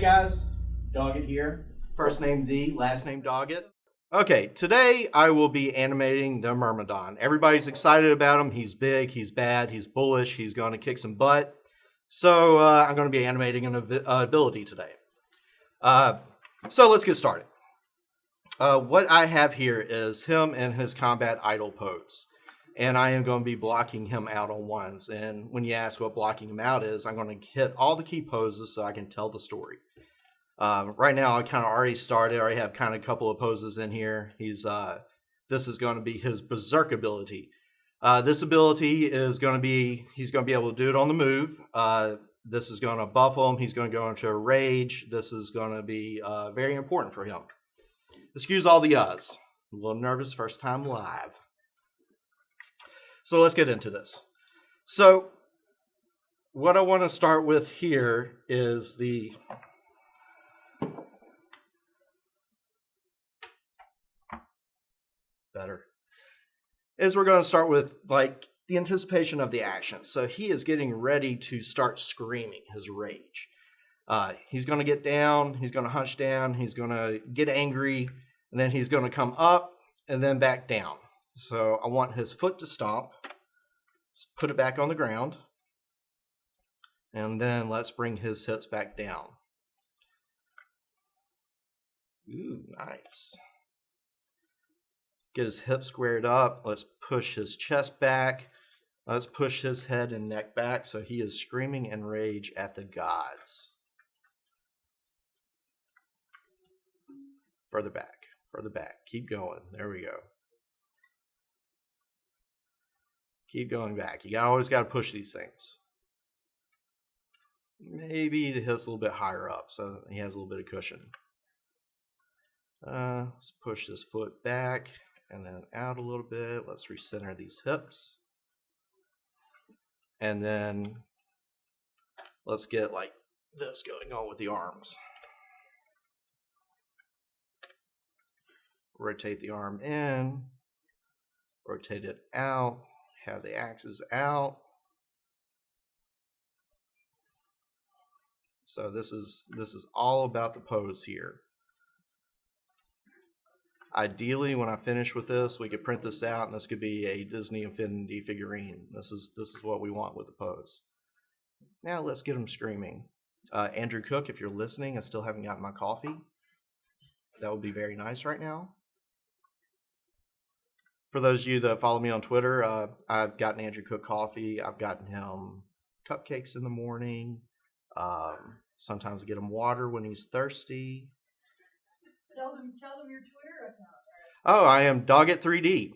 Hey guys, Doggett here. First name D, last name Doggett. Okay, today I will be animating the Myrmidon. Everybody's excited about him. He's big, he's bad, he's bullish, he's going to kick some butt. So I'm going to be animating an ability today. So let's get started. What I have here is him in his combat idle pose. And I am going to be blocking him out on ones. And when you ask what blocking him out is, I'm going to hit all the key poses so I can tell the story. Right now, I kind of already started. I already have kind of a couple of poses in here. This is going to be his berserk ability. This ability is going to be, he's going to be able to do it on the move. This is going to buff him. He's going to go into a rage. This is going to be very important for him. Excuse all the uhs. A little nervous, first time live. So let's get into this. So what I want to start with here is we're going to start with like the anticipation of the action. So he is getting ready to start screaming his rage. He's going to get down, he's going to hunch down, he's going to get angry, and then he's going to come up and then back down. So I want his foot to stomp. Let's put it back on the ground. And then let's bring his hips back down. Ooh, nice. Get his hips squared up. Let's push his chest back. Let's push his head and neck back so he is screaming in rage at the gods. Further back, further back. Keep going. There we go. Keep going back. You always got to push these things. Maybe the hips a little bit higher up so he has a little bit of cushion. Let's push this foot back and then out a little bit. Let's recenter these hips. And then let's get like this going on with the arms. Rotate the arm in, rotate it out, have the axis out. So this is all about the pose here. Ideally, when I finish with this, we could print this out, and this could be a Disney Infinity figurine. This is what we want with the pose. Now let's get him screaming. Andrew Cook, if you're listening, I still haven't gotten my coffee. That would be very nice right now. For those of you that follow me on Twitter, I've gotten Andrew Cook coffee. I've gotten him cupcakes in the morning. Sometimes I get him water when he's thirsty. Tell them your Twitter account. Oh, I am Doggett3D.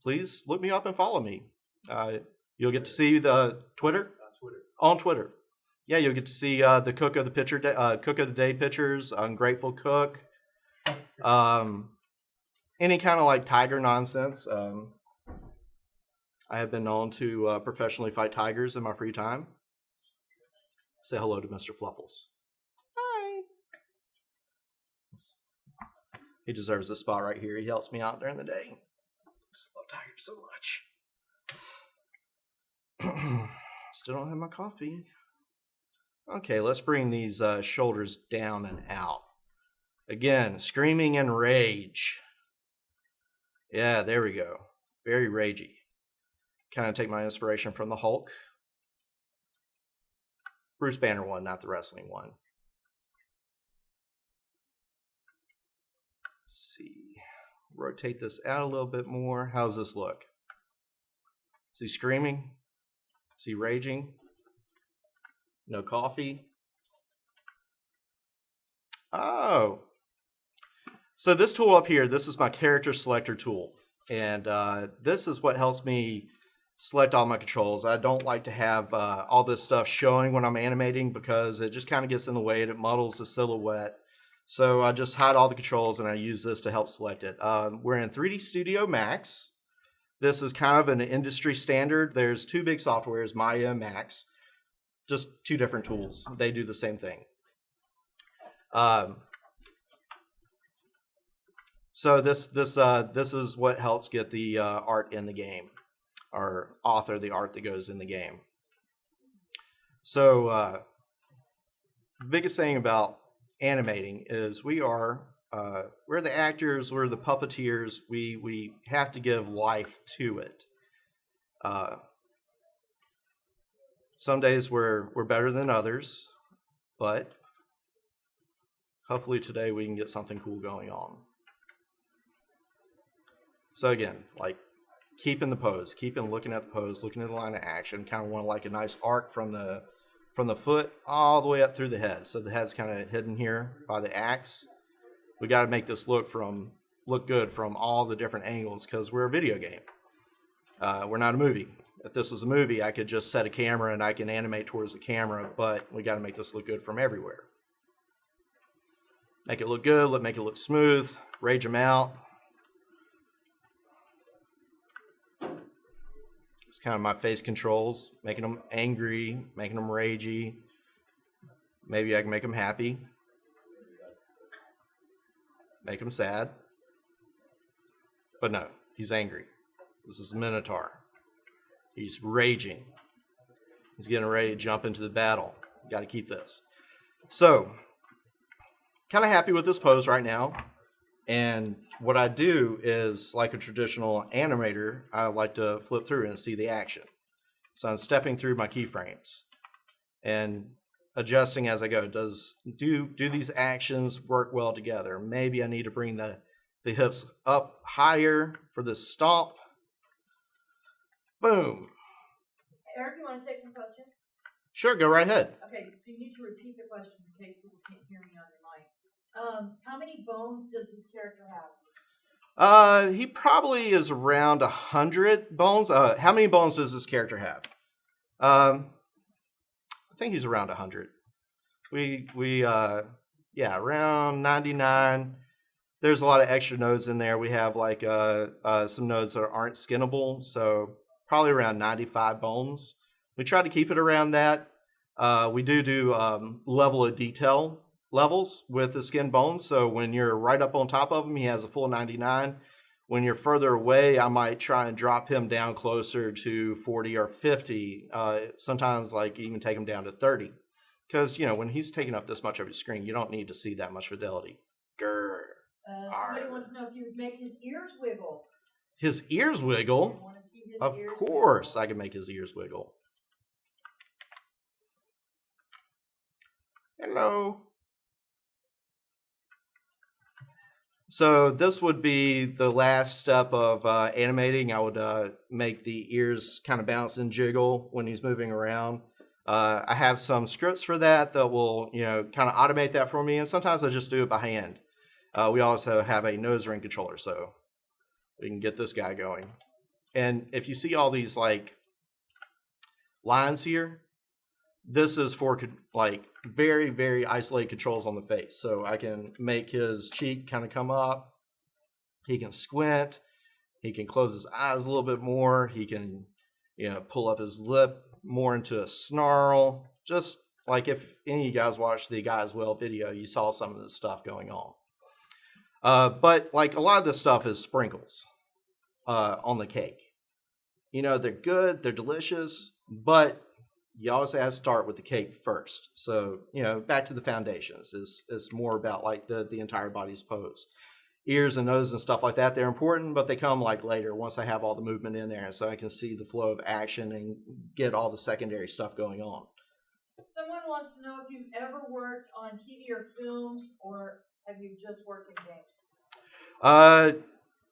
Please look me up and follow me. You'll get to see the Twitter? On Twitter. Yeah, you'll get to see the Cook of the Day pictures, Ungrateful Cook. Any kind of like tiger nonsense. I have been known to professionally fight tigers in my free time. Say hello to Mr. Fluffles. Hi. He deserves this spot right here. He helps me out during the day. I just love tigers so much. Still don't have my coffee. Okay, let's bring these shoulders down and out. Again, screaming in rage. Yeah, there we go. Very ragey. Kind of take my inspiration from the Hulk. Bruce Banner one, not the wrestling one. Let's see. Rotate this out a little bit more. How's this look? Is he screaming? Is he raging? No coffee? Oh. So this tool up here, this is my character selector tool. And this is what helps me select all my controls. I don't like to have all this stuff showing when I'm animating because it just kind of gets in the way and it muddles the silhouette. So I just hide all the controls and I use this to help select it. We're in 3D Studio Max. This is kind of an industry standard. There's two big softwares, Maya and Max. Just two different tools. They do the same thing. So this is what helps get the art in the game, or author the art that goes in the game. So the biggest thing about animating is we're the actors, we're the puppeteers. We have to give life to it. Uh, some days we're better than others, but hopefully today we can get something cool going on. So again, like keeping the pose, keeping looking at the pose, looking at the line of action. Kind of want like a nice arc from the foot all the way up through the head. So the head's kind of hidden here by the axe. We got to make this look good from all the different angles because we're a video game. We're not a movie. If this was a movie, I could just set a camera and I can animate towards the camera, but we got to make this look good from everywhere. Make it look good, make it look smooth, rage them out. It's kind of my face controls, making them angry, making them ragey. Maybe I can make them happy. Make him sad. But no, he's angry. This is Minotaur. He's raging. He's getting ready to jump into the battle. Got to keep this. So, kind of happy with this pose right now. And what I do is, like a traditional animator, I like to flip through and see the action. So I'm stepping through my keyframes and adjusting as I go. Do these actions work well together? Maybe I need to bring the hips up higher for this stomp. Boom. Eric, you want to take some questions? Sure, go right ahead. Okay, so you need to repeat the questions in case people can't hear me on your mic. How many bones does this character have? He probably is around 100 bones. How many bones does this character have? I think he's around 100. Around 99. There's a lot of extra nodes in there. We have like some nodes that aren't skinnable, so probably around 95 bones. We try to keep it around that. We do level of detail levels with the skin bones. So when you're right up on top of him, he has a full 99. When you're further away, I might try and drop him down closer to 40 or 50. Sometimes like even take him down to 30. Because, when he's taking up this much of your screen, you don't need to see that much fidelity. Grr. Somebody wants to know if you would make his ears wiggle. His ears wiggle? Want to see his Of ears course wiggle. I can make his ears wiggle. Hello. So this would be the last step of animating. I would make the ears kind of bounce and jiggle when he's moving around. I have some scripts for that will, kind of automate that for me. And sometimes I just do it by hand. We also have a nose ring controller, so we can get this guy going. And if you see all these like lines here, this is for like very, very isolated controls on the face. So I can make his cheek kind of come up. He can squint. He can close his eyes a little bit more. He can, pull up his lip more into a snarl. Just like if any of you guys watched the Guys Well video, you saw some of this stuff going on. But like a lot of this stuff is sprinkles on the cake. They're good, they're delicious, but you always have to start with the cake first. So, back to the foundations is more about like the entire body's pose. Ears and nose and stuff like that, they're important, but they come like later once I have all the movement in there, so I can see the flow of action and get all the secondary stuff going on. Someone wants to know if you've ever worked on TV or films, or have you just worked in games?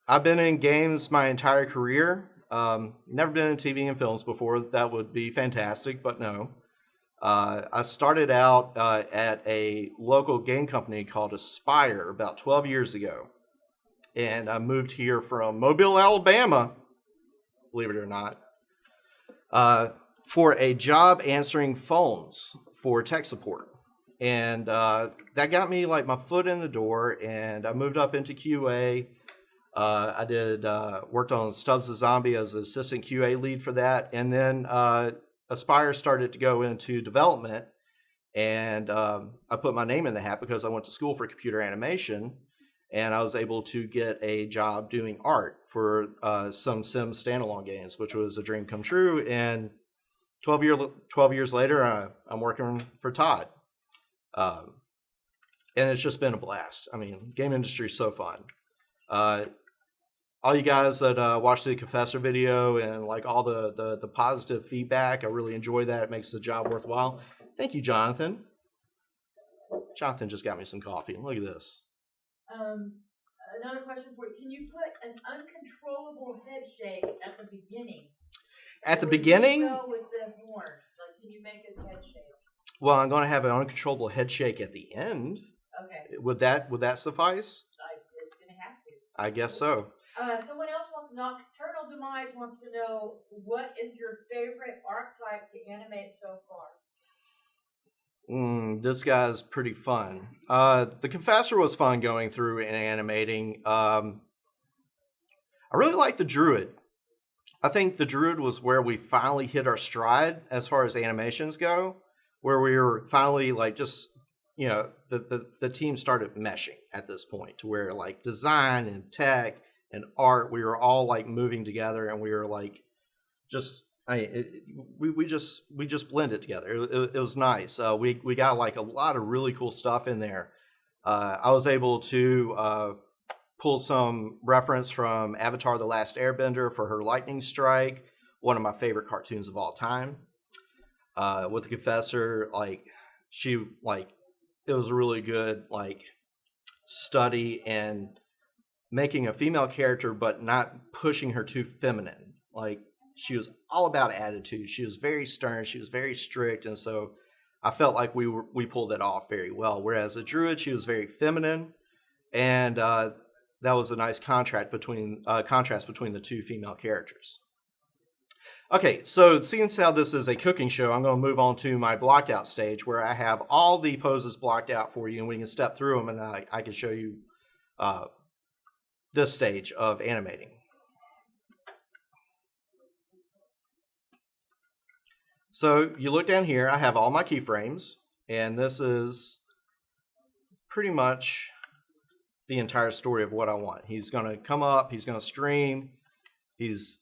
I've been in games my entire career. Never been in TV and films before. That would be fantastic, but no. I started out at a local game company called Aspire about 12 years ago. And I moved here from Mobile, Alabama, believe it or not, for a job answering phones for tech support. And that got me like my foot in the door, and I moved up into QA. I did worked on Stubbs the Zombie as assistant QA lead for that, and then Aspire started to go into development, and I put my name in the hat because I went to school for computer animation, and I was able to get a job doing art for some Sims standalone games, which was a dream come true. And 12 years later, I'm working for Todd. And it's just been a blast. I mean, game industry is so fun. All you guys that watched the Confessor video and like all the positive feedback, I really enjoy that. It makes the job worthwhile. Thank you, Jonathan. Jonathan just got me some coffee. Look at this. Another question for you. Can you put an uncontrollable head shake at the beginning? At the beginning? With the horns. Like, can you make his head shake? Well, I'm going to have an uncontrollable head shake at the end. Okay. Would that suffice? It's going to have to. I guess so. Someone else wants to know, Nocturnal Demise wants to know, what is your favorite archetype to animate so far? This guy's pretty fun. The Confessor was fun going through and animating. I really like the Druid. I think the Druid was where we finally hit our stride as far as animations go, where we were finally like just, you know, the team started meshing at this point to where like design and tech and art, we were all like moving together, and we were like just we just blended together. It was nice. We got like a lot of really cool stuff in there. I was able to pull some reference from Avatar: The Last Airbender for her lightning strike, one of my favorite cartoons of all time. With the Confessor, like it was a really good like study and making a female character, but not pushing her too feminine. Like, she was all about attitude. She was very stern. She was very strict. And so I felt like we pulled it off very well. Whereas the Druid, she was very feminine. And that was a nice contrast between the two female characters. Okay, so seeing as how this is a cooking show, I'm going to move on to my blocked out stage where I have all the poses blocked out for you, and we can step through them, and I can show you this stage of animating. So you look down here, I have all my keyframes, and this is pretty much the entire story of what I want. He's going to come up, he's going to scream, he's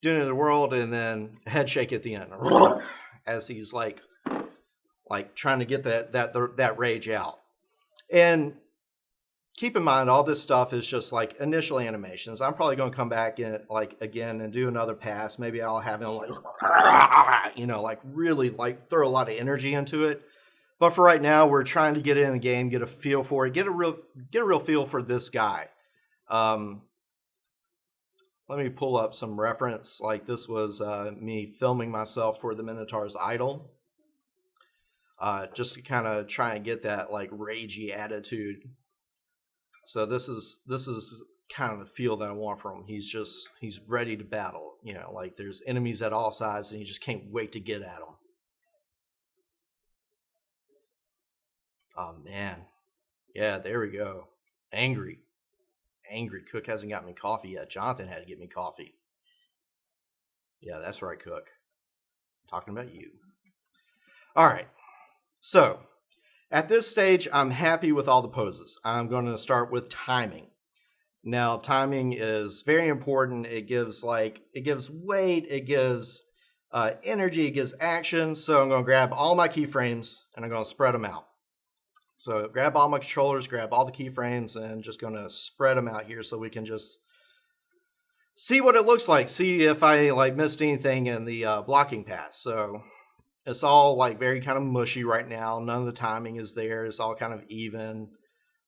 doing it in the world, and then head shake at the end as he's like trying to get that rage out. And keep in mind, all this stuff is just like initial animations. I'm probably going to come back in like again and do another pass. Maybe I'll have him like, you know, like really like throw a lot of energy into it. But for right now, we're trying to get in the game, get a feel for it, get a real feel for this guy. Let me pull up some reference. Like this was me filming myself for the Minotaur's Idol. Just to kind of try and get that like ragey attitude. So this is kind of the feel that I want from him. He's ready to battle. You know, like there's enemies at all sides, and he just can't wait to get at them. Oh man, yeah, there we go. Angry Cook hasn't got me coffee yet. Jonathan had to get me coffee. Yeah, that's right, Cook. I'm talking about you. All right, so. At this stage, I'm happy with all the poses. I'm going to start with timing. Now, timing is very important. It gives weight, it gives energy, it gives action. So I'm going to grab all my keyframes and I'm going to spread them out. So grab all my controllers, grab all the keyframes, and just going to spread them out here so we can just see what it looks like. See if I like missed anything in the blocking pass. So it's all like very kind of mushy right now. None of the timing is there. It's all kind of even.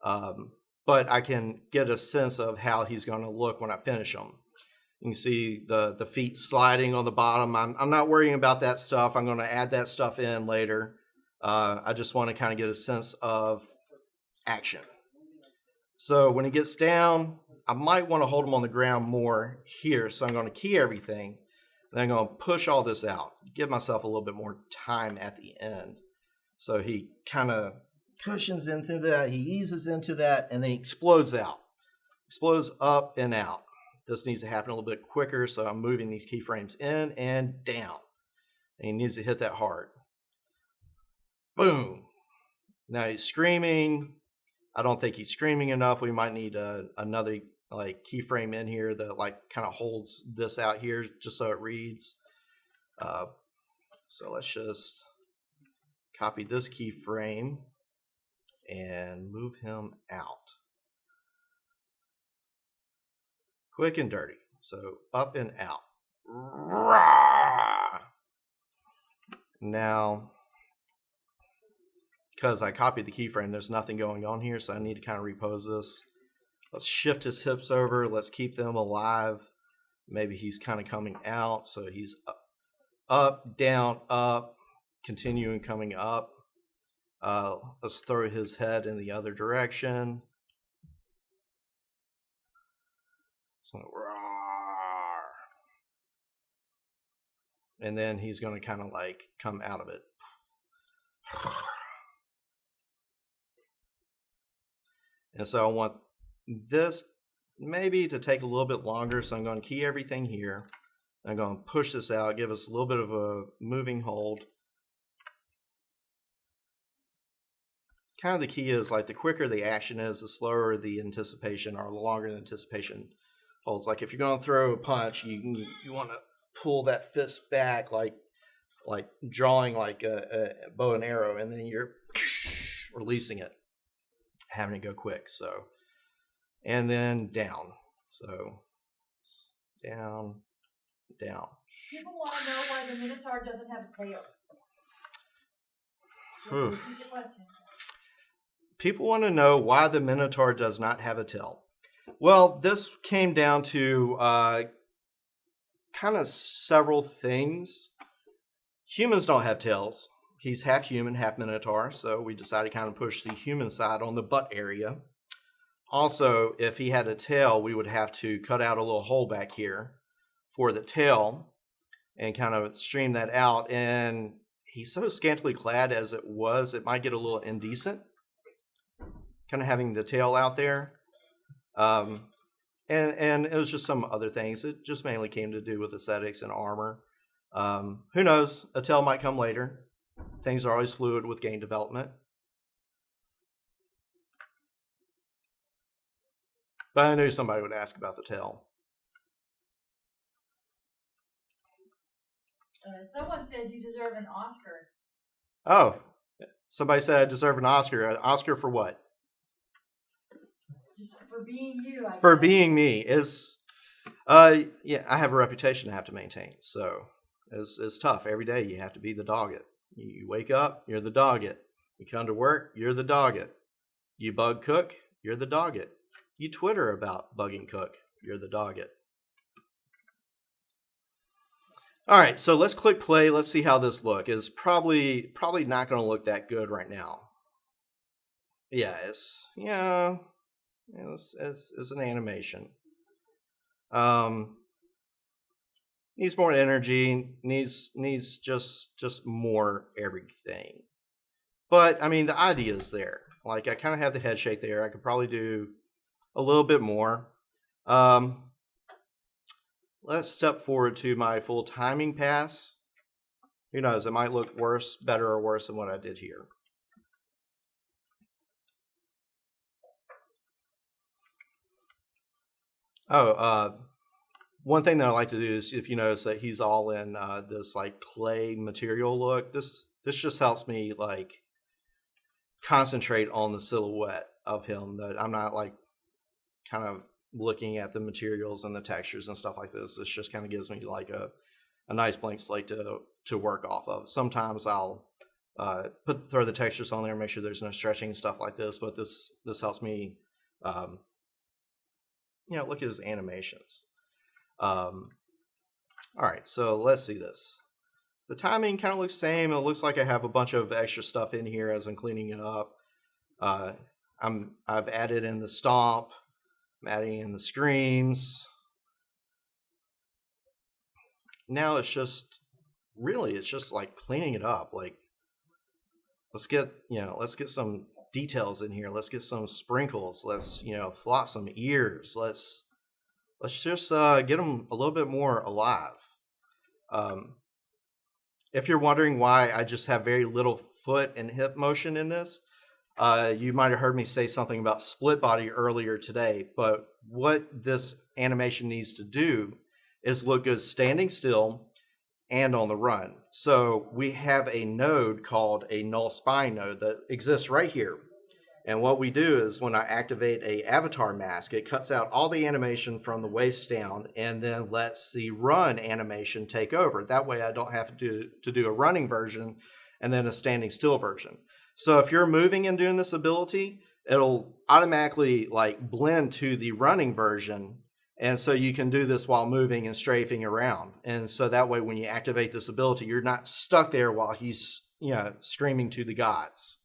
But I can get a sense of how he's going to look when I finish him. You can see the feet sliding on the bottom. I'm not worrying about that stuff. I'm going to add that stuff in later. I just want to kind of get a sense of action. So when he gets down, I might want to hold him on the ground more here. So I'm going to key everything. Then I'm going to push all this out, give myself a little bit more time at the end. So he kind of cushions into that, he eases into that, and then he explodes out. Explodes up and out. This needs to happen a little bit quicker, so I'm moving these keyframes in and down. And he needs to hit that hard. Boom. Now he's screaming. I don't think he's screaming enough. We might need another like keyframe in here that like kind of holds this out here just so it reads. So let's just copy this keyframe and move him out. Quick and dirty. So up and out. Now, because I copied the keyframe, there's nothing going on here, so I need to kind of repose this. Let's shift his hips over. Let's keep them alive. Maybe he's kind of coming out, so he's up, down, up, continuing coming up. Let's throw his head in the other direction. So, and then he's going to kind of like come out of it. And so I want this maybe to take a little bit longer, so I'm going to key everything here. I'm going to push this out, give us a little bit of a moving hold. Kind of the key is like the quicker the action is, the slower the anticipation, or the longer the anticipation holds. Like if you're going to throw a punch, you want to pull that fist back like drawing like a bow and arrow, and then you're releasing it, having it go quick. So, and then down. So down, down. People want to know why the Minotaur doesn't have a tail. Repeat the question. People want to know why the Minotaur does not have a tail. Well, this came down to kind of several things. Humans don't have tails. He's half human, half Minotaur, so we decided to kind of push the human side on the butt area. Also, if he had a tail, we would have to cut out a little hole back here for the tail and kind of stream that out. And he's so scantily clad as it was, it might get a little indecent, kind of having the tail out there. And it was just some other things. It just mainly came to do with aesthetics and armor. Who knows? A tail might come later. Things are always fluid with game development. But I knew somebody would ask about the tail. Someone said you deserve an Oscar. Oh, somebody said I deserve an Oscar. An Oscar for what? Just for being you. For being me. Yeah, I have a reputation to have to maintain. So it's tough. Every day you have to be the Doggett. You wake up, you're the Doggett. You come to work, you're the Doggett. You bug Cook, you're the Doggett. You Twitter about bugging Cook, you're the Doggett. All right, so let's click play. Let's see how this looks. It's probably not going to look that good right now. Yeah, it's an animation. Needs more energy. Needs just more everything. But I mean, the idea is there. Like I kind of have the head shake there. I could probably do a little bit more. Let's step forward to my full timing pass. Who knows? It might look worse, better, or worse than what I did here. One thing that I like to do is, if you notice that he's all in this like clay material look, this just helps me like concentrate on the silhouette of him, that I'm not like kind of looking at the materials and the textures and stuff like this. This just kind of gives me like a nice blank slate to work off of. Sometimes I'll throw the textures on there and make sure there's no stretching and stuff like this, but this helps me look at his animations. All right, so let's see this. The timing kind of looks the same. It looks like I have a bunch of extra stuff in here as I'm cleaning it up. I've added in the stomp. I'm adding in the screams. Now it's just like cleaning it up. Like let's get some details in here. Let's get some sprinkles. Let's flop some ears. Let's just get them a little bit more alive. If you're wondering why I just have very little foot and hip motion in this, you might have heard me say something about split body earlier today, but what this animation needs to do is look good standing still and on the run. So we have a node called a null spine node that exists right here. And what we do is when I activate a avatar mask, it cuts out all the animation from the waist down and then lets the run animation take over. That way I don't have to do a running version and then a standing still version. So if you're moving and doing this ability, it'll automatically like blend to the running version. And so you can do this while moving and strafing around. And so that way when you activate this ability, you're not stuck there while he's, screaming to the gods.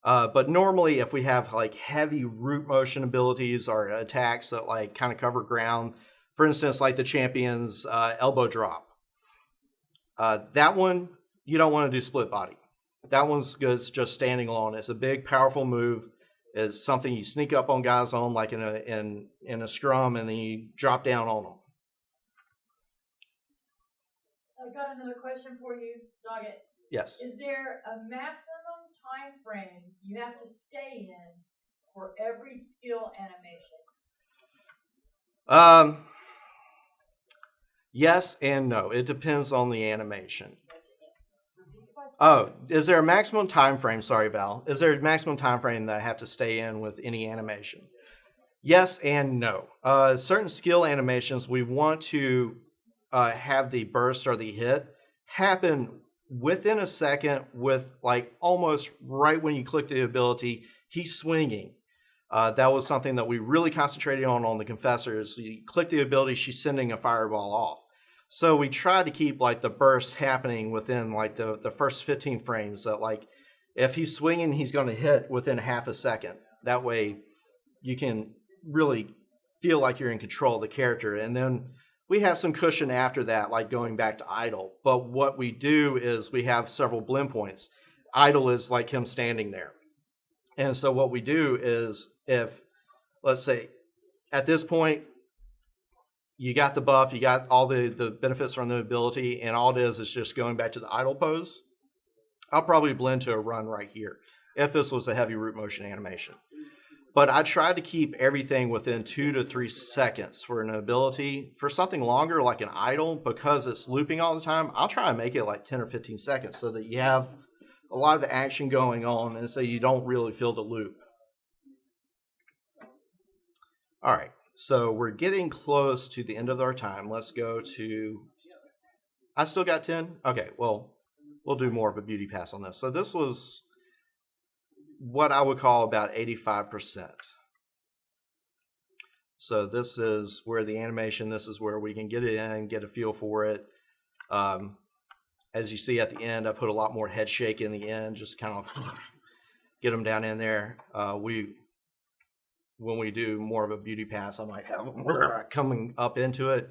But normally if we have like heavy root motion abilities or attacks that like kind of cover ground, for instance, like the champion's elbow drop, that one, you don't want to do split body. That one's good. It's just standing alone. It's a big, powerful move. It's something you sneak up on guys on like in a scrum and then you drop down on them. I've got another question for you, Doggett. Yes. Is there a maximum time frame you have to stay in for every skill animation? Yes and no. It depends on the animation. Oh, is there a maximum time frame? Sorry, Val. Is there a maximum time frame that I have to stay in with any animation? Yes and no. Certain skill animations, we want to have the burst or the hit happen within a second with like almost right when you click the ability, he's swinging. That was something that we really concentrated on the Confessors. You click the ability, she's sending a fireball off. So we tried to keep like the burst happening within like the first 15 frames that like if he's swinging, he's going to hit within half a second. That way you can really feel like you're in control of the character. And then we have some cushion after that, like going back to idle. But what we do is we have several blend points. Idle is like him standing there. And so what we do is if, let's say, at this point, you got the buff, you got all the benefits from the ability, and all it is just going back to the idle pose, I'll probably blend to a run right here if this was a heavy root motion animation. But I tried to keep everything within 2 to 3 seconds for an ability. For something longer, like an idle, because it's looping all the time, I'll try and make it like 10 or 15 seconds so that you have a lot of action going on and so you don't really feel the loop. All right, so we're getting close to the end of our time. Let's go to, I still got 10? Okay, well, we'll do more of a beauty pass on this. So this was what I would call about 85%. So this is where the animation, this is where we can get it in, get a feel for it. As you see at the end, I put a lot more head shake in the end, just kind of get them down in there. When we do more of a beauty pass, I might have coming up into it.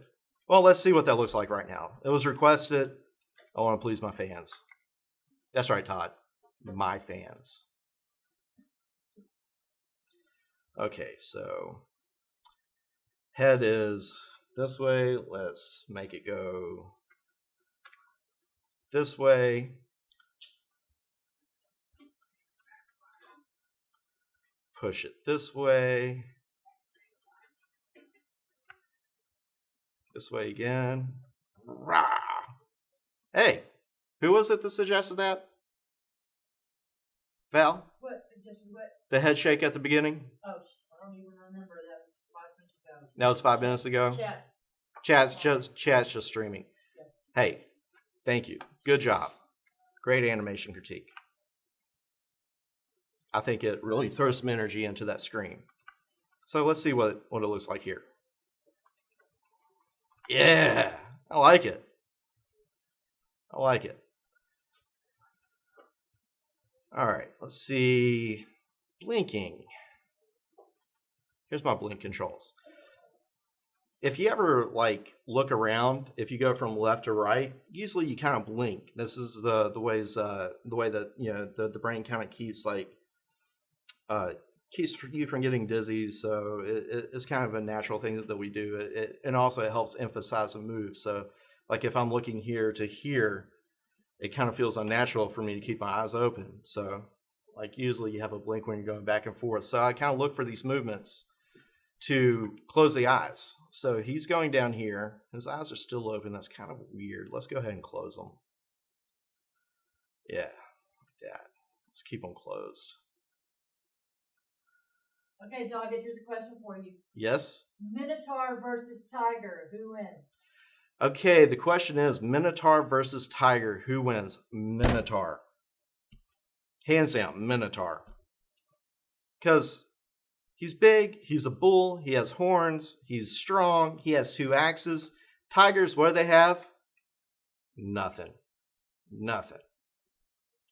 Well, let's see what that looks like right now. It was requested. I want to please my fans. That's right, Todd. My fans. Okay, so head is this way. Let's make it go this way. Push it this way. This way again. Rah! Hey, who was it that suggested that? Val? What suggested what? The head shake at the beginning? Oh, I don't even remember. That was 5 minutes ago. That was 5 minutes ago? Chat's just streaming. Yeah. Hey, thank you. Good job. Great animation critique. I think it really throws some energy into that screen. So let's see what it looks like here. Yeah, I like it. I like it. All right, let's see. Blinking. Here's my blink controls. If you ever like look around, if you go from left to right, usually you kind of blink. This is the way that the brain kind of keeps keeps you from getting dizzy. So it's kind of a natural thing that we do. And also it helps emphasize a move. So like if I'm looking here to here, it kind of feels unnatural for me to keep my eyes open. So like usually you have a blink when you're going back and forth. So I kind of look for these movements to close the eyes. So he's going down here. His eyes are still open. That's kind of weird. Let's go ahead and close them. Yeah, like that. Let's keep them closed. Okay, Doggett, here's a question for you. Yes? Minotaur versus Tiger, who wins? Okay, the question is Minotaur versus Tiger, who wins? Minotaur. Hands down, Minotaur. Because he's big, he's a bull, he has horns, he's strong, he has 2 axes. Tigers, what do they have? Nothing. Nothing.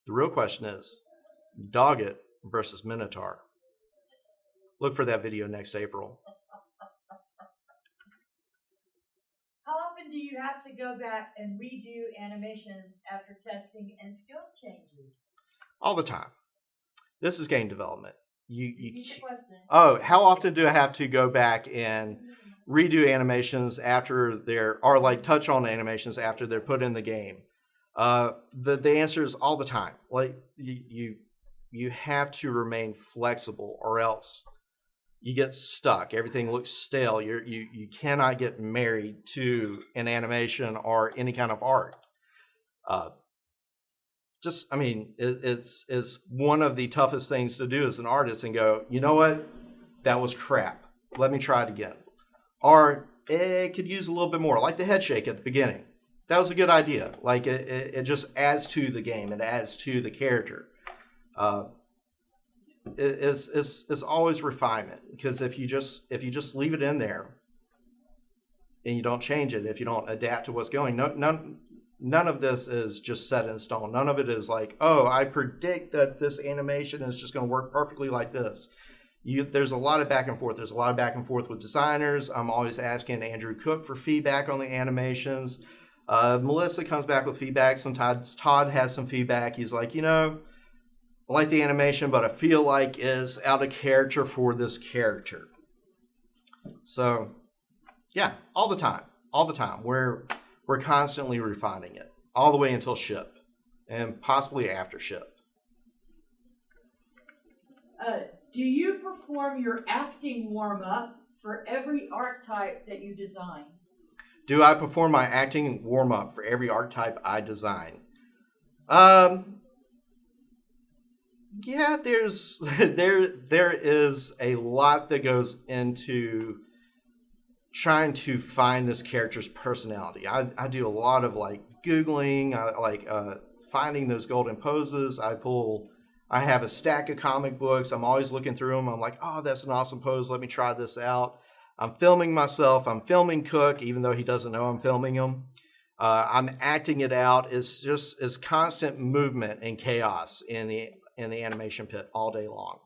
The real question is Doggett versus Minotaur. Look for that video next April. How often do you have to go back and redo animations after testing and skill changes? All the time. This is game development. Oh, how often do I have to go back and redo animations after or like touch on animations after they're put in the game? The answer is all the time. Like you have to remain flexible, or else you get stuck. Everything looks stale. You cannot get married to an animation or any kind of art. It's one of the toughest things to do as an artist and go, you know what? That was crap. Let me try it again. Or it could use a little bit more, like the head shake at the beginning. That was a good idea. Like it just adds to the game. It adds to the character. It's always refinement, because if you just leave it in there and you don't change it, if you don't adapt to what's going, none of this is just set in stone. None of it is like, oh, I predict that this animation is just going to work perfectly like this. There's a lot of back and forth. There's a lot of back and forth with designers. I'm always asking Andrew Cook for feedback on the animations. Melissa comes back with feedback. Sometimes Todd has some feedback. He's like, I like the animation, but I feel like it's out of character for this character. So, yeah, all the time. We're constantly refining it, all the way until ship, and possibly after ship. Do you perform your acting warm-up for every archetype that you design? Do I perform my acting warm-up for every archetype I design? Yeah, there is a lot that goes into trying to find this character's personality. I do a lot of like Googling, finding those golden poses. I have a stack of comic books. I'm always looking through them. I'm like, oh, that's an awesome pose. Let me try this out. I'm filming myself. I'm filming Cook, even though he doesn't know I'm filming him. I'm acting it out. It's constant movement and chaos in the animation pit all day long.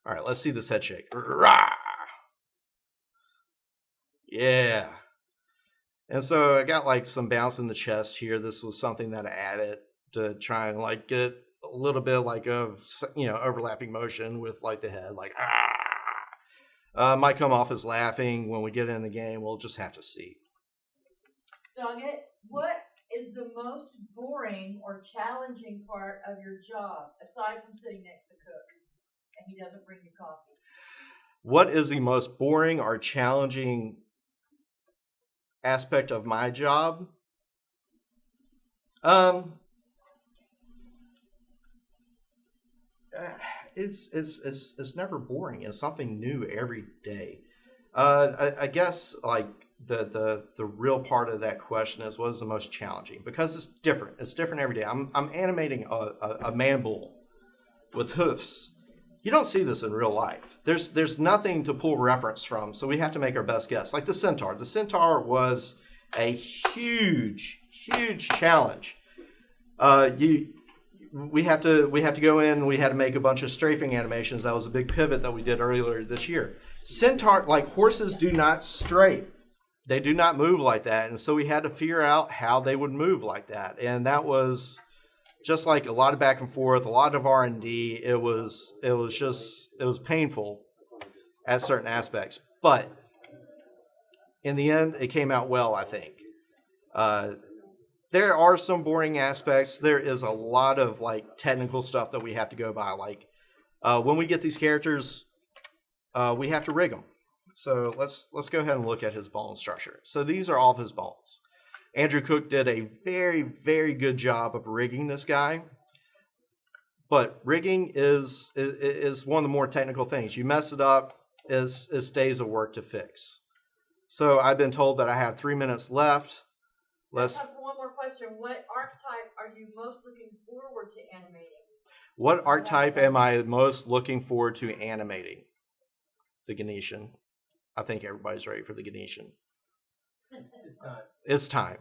All right, let's see this head shake. Rah! Yeah. And so I got like some bounce in the chest here. This was something that I added to try and like get a little bit like of, overlapping motion with like the head, like, might come off as laughing when we get in the game. We'll just have to see. Doggett, what is the most boring or challenging part of your job, aside from sitting next to Cook and he doesn't bring you coffee? What is the most boring or challenging aspect of my job? It's never boring. It's something new every day. I guess like the real part of that question is, what is the most challenging? Because it's different. It's different every day. I'm animating a man bull with hoofs. You don't see this in real life. There's nothing to pull reference from, so we have to make our best guess. Like the centaur. The centaur was a huge challenge. We had to go in. We had to make a bunch of strafing animations. That was a big pivot that we did earlier this year. Centaur, like horses, do not strafe. They do not move like that, and so we had to figure out how they would move like that, and that was just like a lot of back and forth, a lot of R&D. It was painful at certain aspects, but in the end, it came out well, I think. There are some boring aspects. There is a lot of like technical stuff that we have to go by. Like When we get these characters, we have to rig them. So let's go ahead and look at his bone structure. So these are all of his bones. Andrew Cook did a very, very good job of rigging this guy. But rigging is one of the more technical things. You mess it up, it's days of work to fix. So I've been told that I have 3 minutes left. I have one more question. What archetype are you most looking forward to animating? What archetype am I most looking forward to animating? The Ganetian. I think everybody's ready for the Ganetian. It's time.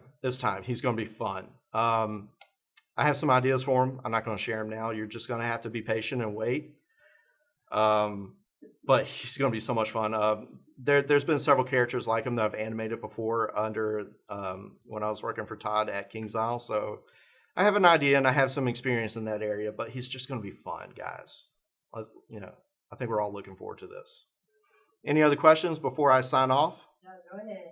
He's going to be fun. I have some ideas for him. I'm not going to share them now. You're just going to have to be patient and wait. But he's going to be so much fun. There's been several characters like him that I've animated before under when I was working for Todd at Kings Isle. So I have an idea and I have some experience in that area. But he's just going to be fun, guys. I think we're all looking forward to this. Any other questions before I sign off? No, go ahead.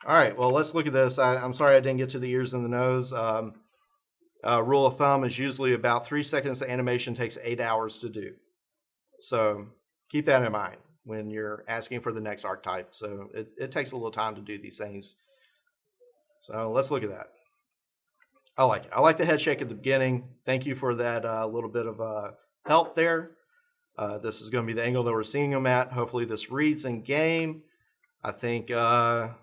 All right. Well, let's look at this. I'm sorry I didn't get to the ears and the nose. Rule of thumb is usually about 3 seconds of animation takes 8 hours to do. So keep that in mind when you're asking for the next archetype. So it takes a little time to do these things. So let's look at that. I like it. I like the head shake at the beginning. Thank you for that little bit of help there. This is going to be the angle that we're seeing them at. Hopefully this reads in game. I think all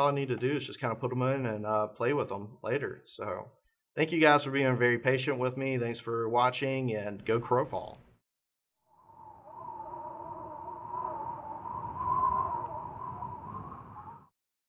I need to do is just kind of put them in and play with them later. So thank you guys for being very patient with me. Thanks for watching, and go Crowfall.